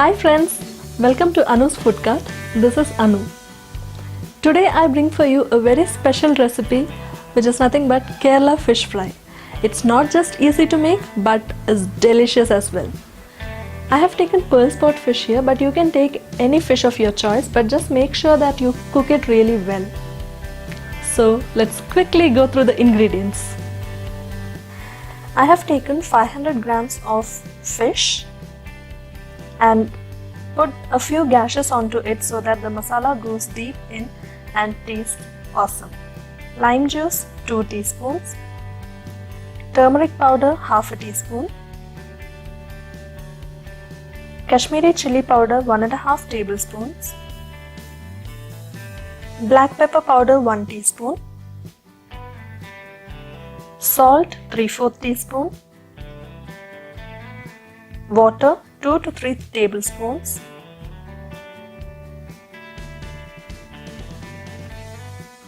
Hi friends, welcome to Anu's Food Cart. This is Anu. Today I bring for you a very special recipe which is nothing but Kerala fish fry. It's not just easy to make but is delicious as well. I have taken pearl spot fish here, but you can take any fish of your choice, but just make sure that you cook it really well. So let's quickly go through the ingredients. I have taken 500 grams of fish and put a few gashes onto it so that the masala goes deep in and tastes awesome. Lime juice 2 teaspoons, turmeric powder half a teaspoon, Kashmiri chili powder 1.5 tablespoons, black pepper powder 1 teaspoon, salt 3/4 teaspoon, water 2 to 3 tablespoons,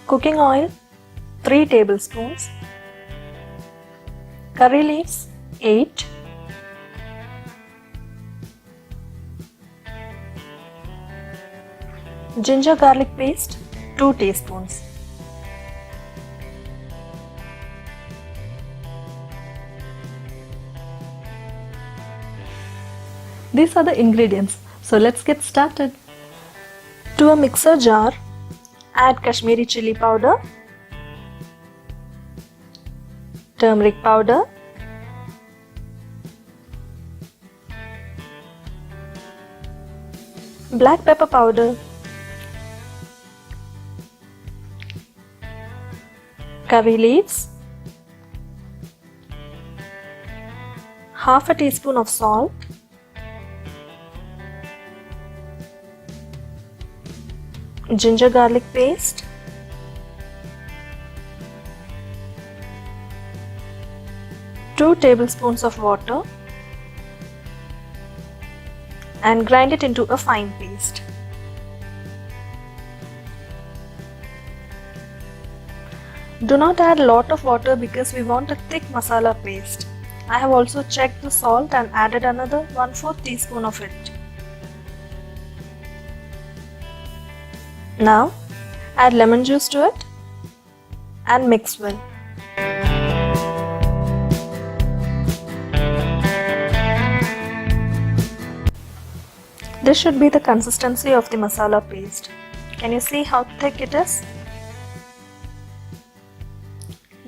cooking oil 3 tablespoons, curry leaves 8, ginger garlic paste 2 teaspoons. These are the ingredients, so let's get started. To a mixer jar, add Kashmiri chili powder, turmeric powder, black pepper powder, curry leaves, half a teaspoon of salt, ginger garlic paste, two tablespoons of water, and grind it into a fine paste. Do not add a lot of water because we want a thick masala paste. I have also checked the salt and added another 1/4 teaspoon of it. Now add lemon juice to it and mix well. This should be the consistency of the masala paste. Can you see how thick it is?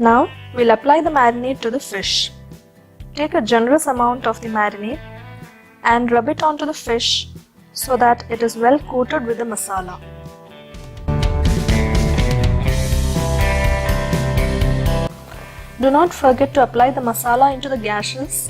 Now we'll apply the marinade to the fish. Take a generous amount of the marinade and rub it onto the fish so that it is well coated with the masala. Do not forget to apply the masala into the gashes.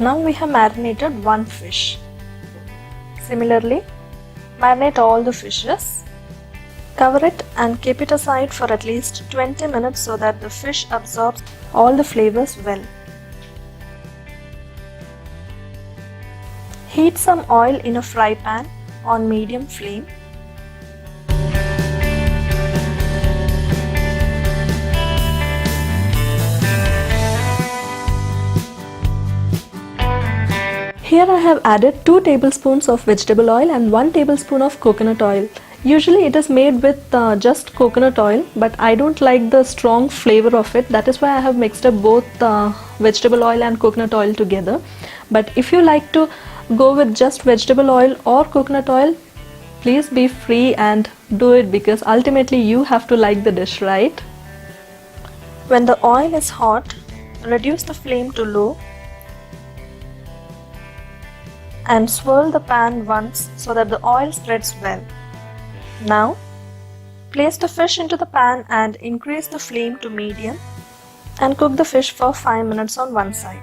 Now we have marinated one fish. Similarly, marinate all the fishes. Cover it and keep it aside for at least 20 minutes so that the fish absorbs all the flavors well. Heat some oil in a fry pan on medium flame. Here I have added 2 tablespoons of vegetable oil and 1 tablespoon of coconut oil. Usually it is made with just coconut oil, but I don't like the strong flavor of it. That is why I have mixed up both vegetable oil and coconut oil together. But if you like to go with just vegetable oil or coconut oil, please be free and do it, because ultimately you have to like the dish, right? When the oil is hot, reduce the flame to low and swirl the pan once so that the oil spreads well. Now Place the fish into the pan and increase the flame to medium and cook the fish for 5 minutes on one side.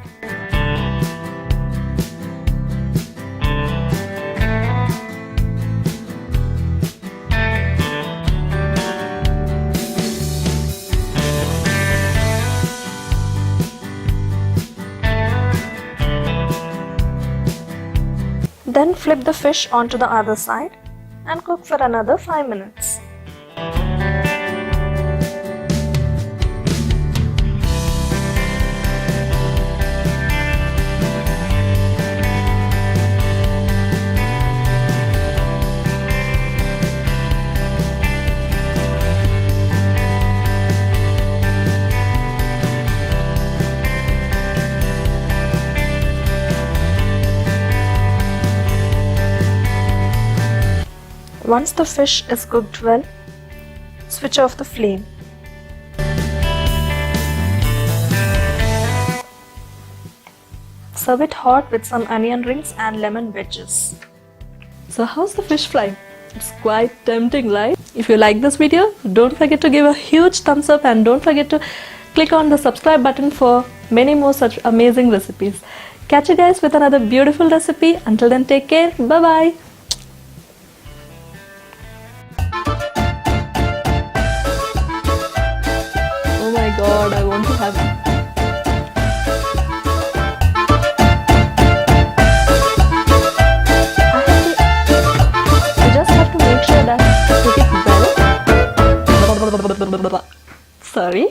Then flip the fish onto the other side and cook for another 5 minutes. Once the fish is cooked well, switch off the flame. Serve it hot with some onion rings and lemon wedges. So how's the fish fry? It's quite tempting, right? If you like this video, don't forget to give a huge thumbs up and don't forget to click on the subscribe button for many more such amazing recipes. Catch you guys with another beautiful recipe. Until then, take care. Bye-bye. Oh my god, I want to have it. I just have to make sure that I cook it well. Sorry.